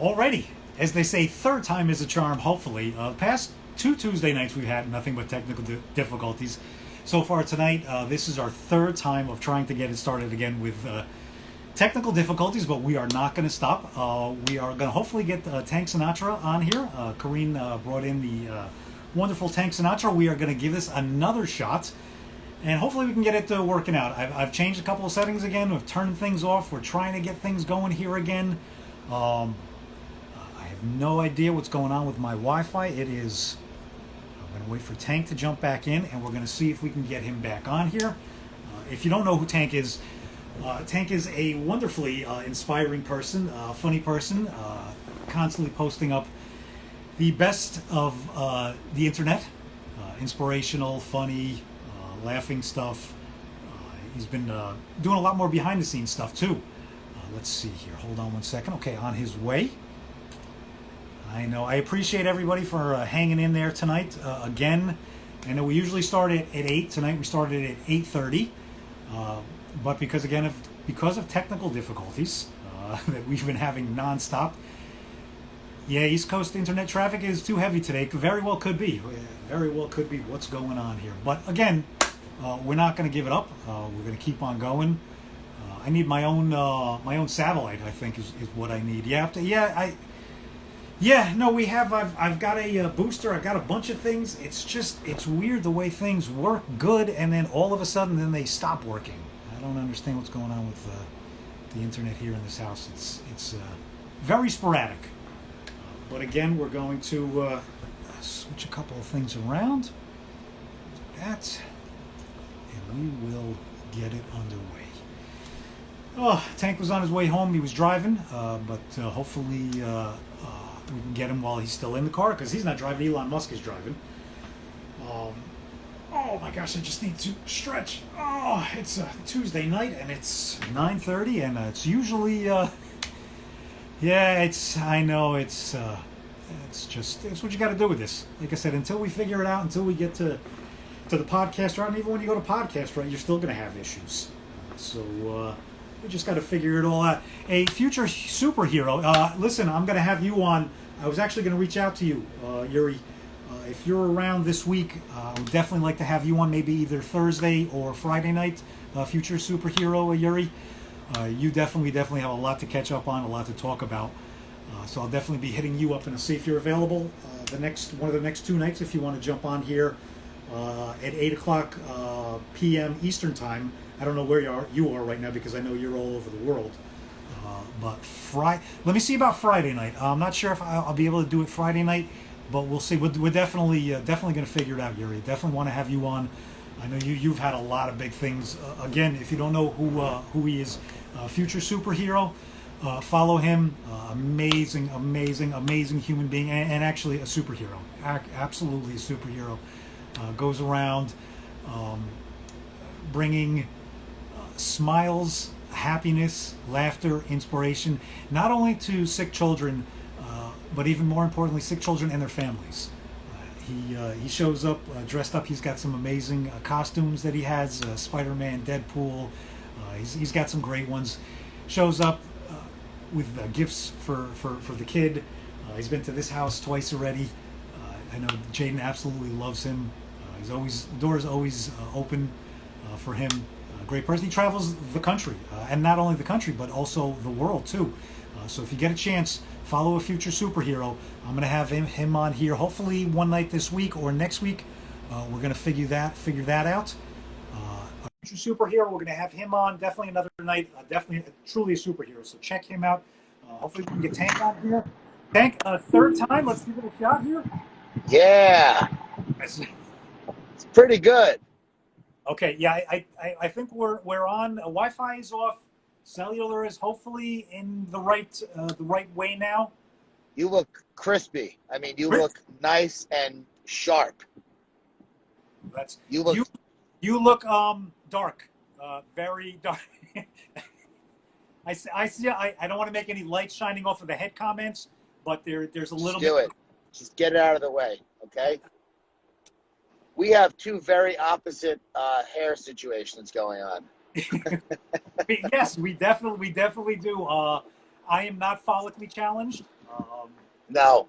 Alrighty, as they say, third time is a charm, hopefully. Past two Tuesday nights we've had nothing but technical difficulties. So far tonight, this is our third time of trying to get it started again with technical difficulties, but we are not going to stop. We are going to hopefully get Tank Sinatra on here. Kareen brought in the wonderful Tank Sinatra. We are going to give this another shot, and hopefully we can get it working out. I've changed a couple of settings again. We've turned things off. We're trying to get things going here again. I have no idea what's going on with my Wi-Fi. I'm going to wait for Tank to jump back in, and we're going to see if we can get him back on here. If you don't know who Tank is a wonderfully inspiring person, funny person, constantly posting up the best of the internet, inspirational, funny, laughing stuff. He's been doing a lot more behind the scenes stuff too. Let's see here. Hold on one second. Okay, on his way. I know. I appreciate everybody for hanging in there tonight. Again, I know we usually start at 8. Tonight we started at 8:30. But because of technical difficulties that we've been having nonstop, yeah, East Coast internet traffic is too heavy today. Very well could be. Very well could be what's going on here. But again, we're not going to give it up. We're going to keep on going. I need my own satellite. I think is what I need. I've got a booster. I've got a bunch of things. It's weird the way things work good, and then all of a sudden, then they stop working. I don't understand what's going on with the internet here in this house. It's very sporadic. But again, we're going to switch a couple of things around. That, and we will get it underway. Oh, Tank was on his way home. He was driving, but hopefully we can get him while he's still in the car, because he's not driving. Elon Musk is driving. Oh my gosh, I just need to stretch. Oh, it's a Tuesday night, and it's 9:30, and it's usually, I know, it's what you got to do with this. Like I said, until we figure it out, until we get to the podcast route, and even when you go to podcast route, you're still going to have issues. So, we just got to figure it all out. A future superhero. Listen, I'm going to have you on. I was actually going to reach out to you, Yuri. If you're around this week, I would definitely like to have you on, maybe either Thursday or Friday night. Future superhero, Yuri. You definitely have a lot to catch up on, a lot to talk about. So I'll definitely be hitting you up and see if you're available one of the next 2 nights if you want to jump on here at 8 o'clock p.m. Eastern time. I don't know where you are right now, because I know you're all over the world. But let me see about Friday night. I'm not sure if I'll be able to do it Friday night, but we'll see. We're definitely going to figure it out, Yuri. Definitely want to have you on. I know you've had a lot of big things. Again, if you don't know who he is, future superhero, follow him. Amazing human being, and actually a superhero. Absolutely a superhero. Goes around bringing smiles, happiness, laughter, inspiration, not only to sick children, but even more importantly, sick children and their families. He shows up dressed up. He's got some amazing costumes that he has. Spider-Man, Deadpool. He's got some great ones. Shows up with gifts for the kid. He's been to this house twice already. I know Jaden absolutely loves him. The door is always open for him. Great person. He travels the country, and not only the country, but also the world too. So if you get a chance, follow a future superhero. I'm going to have him on here, hopefully one night this week or next week. We're going to figure that out. A future superhero. We're going to have him on definitely another night. Definitely, truly a superhero. So check him out. Hopefully we can get Tank on here. Tank, third time. Let's give it a shot here. Yeah, it's pretty good. Okay, yeah, I think we're on. Wi-Fi is off. Cellular is hopefully in the right way now. You look crispy. I mean, you look nice and sharp. You look dark, very dark. I see. I don't want to make any light shining off of the head comments, but there's a little bit. Do it. Just get it out of the way, okay? We have two very opposite hair situations going on. Yes, we definitely do. I am not follically challenged. Um, No,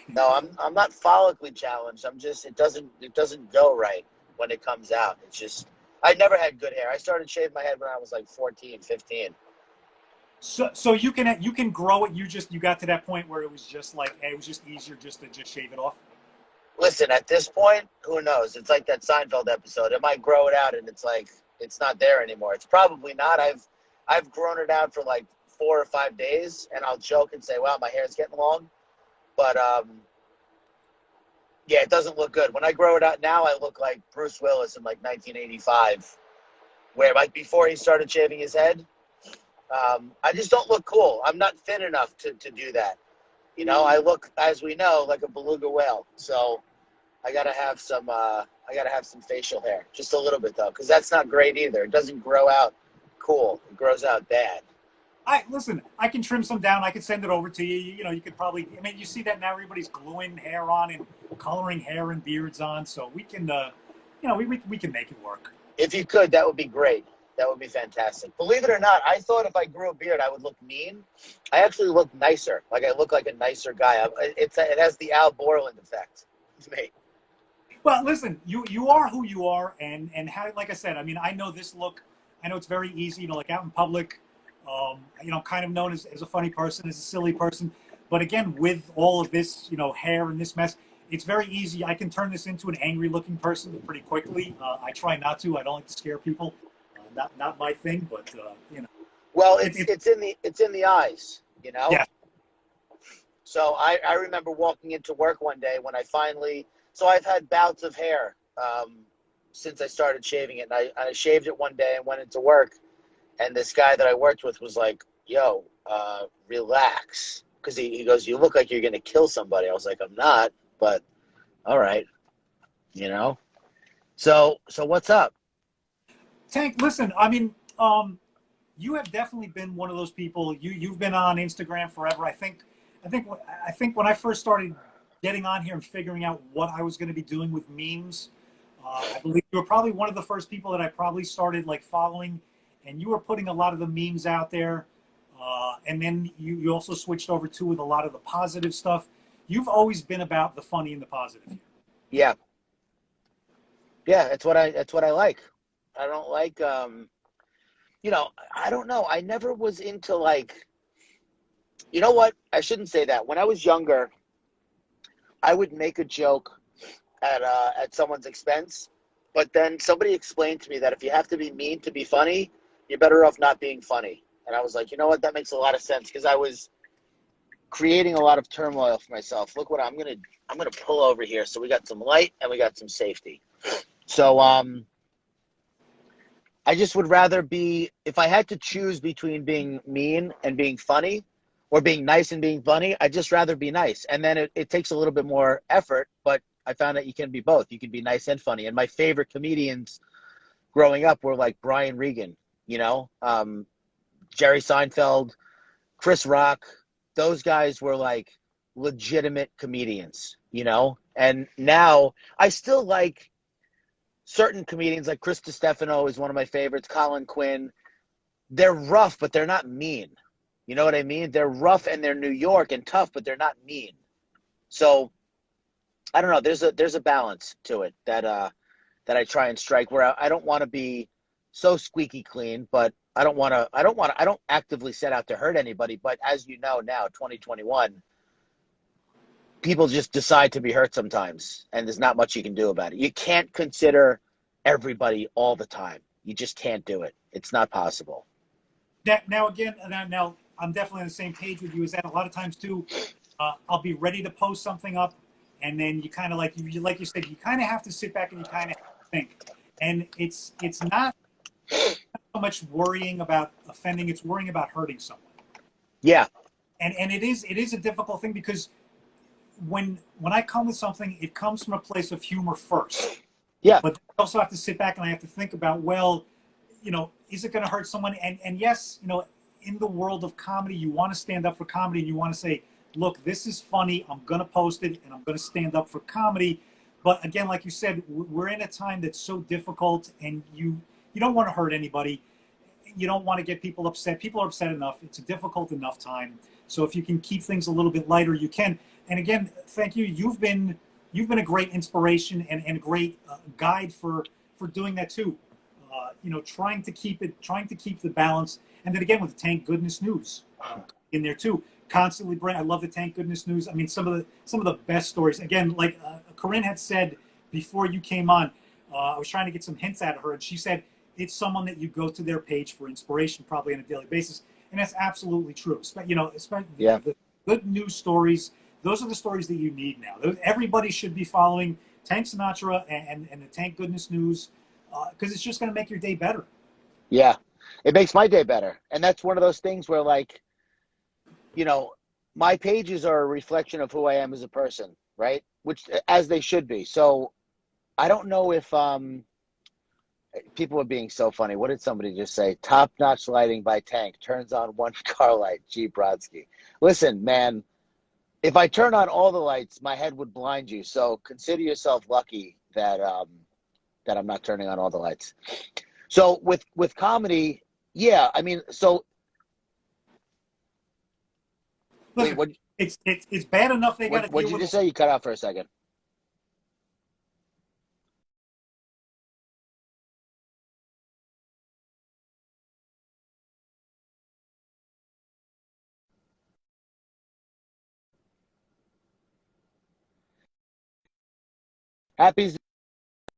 no, I'm not follically challenged. I'm just it doesn't go right when it comes out. It's just I never had good hair. I started shaving my head when I was like 14, 15. so you can grow it. You got to that point where it was just like it was just easier just to just shave it off. Listen, at this point, who knows? It's like that Seinfeld episode. It might grow it out, and it's like it's not there anymore. It's probably not. I've grown it out for like 4 or 5 days, and I'll joke and say, "Wow, my hair's getting long." But yeah, it doesn't look good. When I grow it out now, I look like Bruce Willis in like 1985, where like before he started shaving his head. I just don't look cool. I'm not thin enough to do that. You know, I look, as we know, like a beluga whale. So I gotta have some. I gotta have some facial hair, just a little bit though, because that's not great either. It doesn't grow out cool. It grows out bad. I listen. I can trim some down. I could send it over to you. You know, you could probably. I mean, you see that now everybody's gluing hair on and coloring hair and beards on, so we can. You know, we can make it work. If you could, that would be great. That would be fantastic. Believe it or not, I thought if I grew a beard, I would look mean. I actually look nicer. Like I look like a nicer guy. It has the Al Borland effect to me. Well, listen, you are who you are, and how, like I said, I mean, I know this look. I know it's very easy, you know, like out in public, you know, kind of known as a funny person, as a silly person. But again, with all of this, you know, hair and this mess, it's very easy. I can turn this into an angry-looking person pretty quickly. I try not to. I don't like to scare people. Not my thing, but you know, Well, it, it it's in the eyes, you know. yeah. So I remember walking into work one day when I finally. So I've had bouts of hair since I started shaving it, and I shaved it one day and went into work, and this guy that I worked with was like, "Yo, relax," because he goes, "You look like you're gonna kill somebody." I was like, "I'm not," but all right, you know. So what's up? Tank, listen, I mean, you have definitely been one of those people. You've been on Instagram forever. I think when I first started getting on here and figuring out what I was going to be doing with memes, I believe you were probably one of the first people that I probably started like following, and you were putting a lot of the memes out there. And then you also switched over to with a lot of the positive stuff. You've always been about the funny and the positive. Yeah, yeah, that's what I like. I don't like you know, I don't know. I never was into like, you know what? I shouldn't say that. When I was younger, I would make a joke at someone's expense, but then somebody explained to me that if you have to be mean to be funny, you're better off not being funny. And I was like, you know what? That makes a lot of sense because I was creating a lot of turmoil for myself. Look what I'm gonna pull over here. So we got some light and we got some safety. So I just would rather be, if I had to choose between being mean and being funny or being nice and being funny, I'd just rather be nice. And then it takes a little bit more effort, but I found that you can be both. You can be nice and funny. And my favorite comedians growing up were like Brian Regan, you know, Jerry Seinfeld, Chris Rock. Those guys were like legitimate comedians, you know? And now I still like certain comedians like Chris Stefano is one of my favorites. Colin Quinn, they're rough, but they're not mean. You know what I mean? They're rough and they're New York and tough, but they're not mean. So I don't know. There's a balance to it that I try and strike where I don't want to be so squeaky clean, but I don't actively set out to hurt anybody. But as you know now, 2021, people just decide to be hurt sometimes, and there's not much you can do about it. You can't consider everybody all the time. You just can't do it. It's not possible. Now again, now I'm definitely on the same page with you. Is that a lot of times too? I'll be ready to post something up, and then you kind of like you said, you kind of have to sit back and you kind of think, and it's not so much worrying about offending; it's worrying about hurting someone. Yeah, And it is a difficult thing because when I come with something, it comes from a place of humor first. yeah, But I also have to sit back and I have to think about, well, you know, is it going to hurt someone? And yes, you know, in the world of comedy, you want to stand up for comedy and you want to say, look, this is funny. I'm going to post it and I'm going to stand up for comedy. But again, like you said, we're in a time that's so difficult and you don't want to hurt anybody. you don't want to get people upset. People are upset enough. It's a difficult enough time. So if you can keep things a little bit lighter, you can. And again, thank you. You've been a great inspiration and a great guide for doing that too. Trying to keep the balance. And then again with the Tank Goodness News in there too. Constantly bring. I love the Tank Goodness News. I mean, some of the best stories. Again, like Corinne had said before you came on, I was trying to get some hints out of her, and she said it's someone that you go to their page for inspiration, probably on a daily basis, and that's absolutely true. Especially Yeah. the good news stories. Those are the stories that you need now. Everybody should be following Tank Sinatra and the Tank Goodness News because it's just going to make your day better. Yeah. It makes my day better. And that's one of those things where, like, you know, my pages are a reflection of who I am as a person, right? Which, as they should be. So I don't know if people are being so funny. What did somebody just say? Top notch lighting by Tank turns on one car light. G. Brodsky. Listen, man, if I turn on all the lights, my head would blind you. So consider yourself lucky that that I'm not turning on all the lights. So with comedy, yeah, I mean, so wait, Listen, it's bad enough they got to what'd deal you with. just say? You cut out for a second. Happy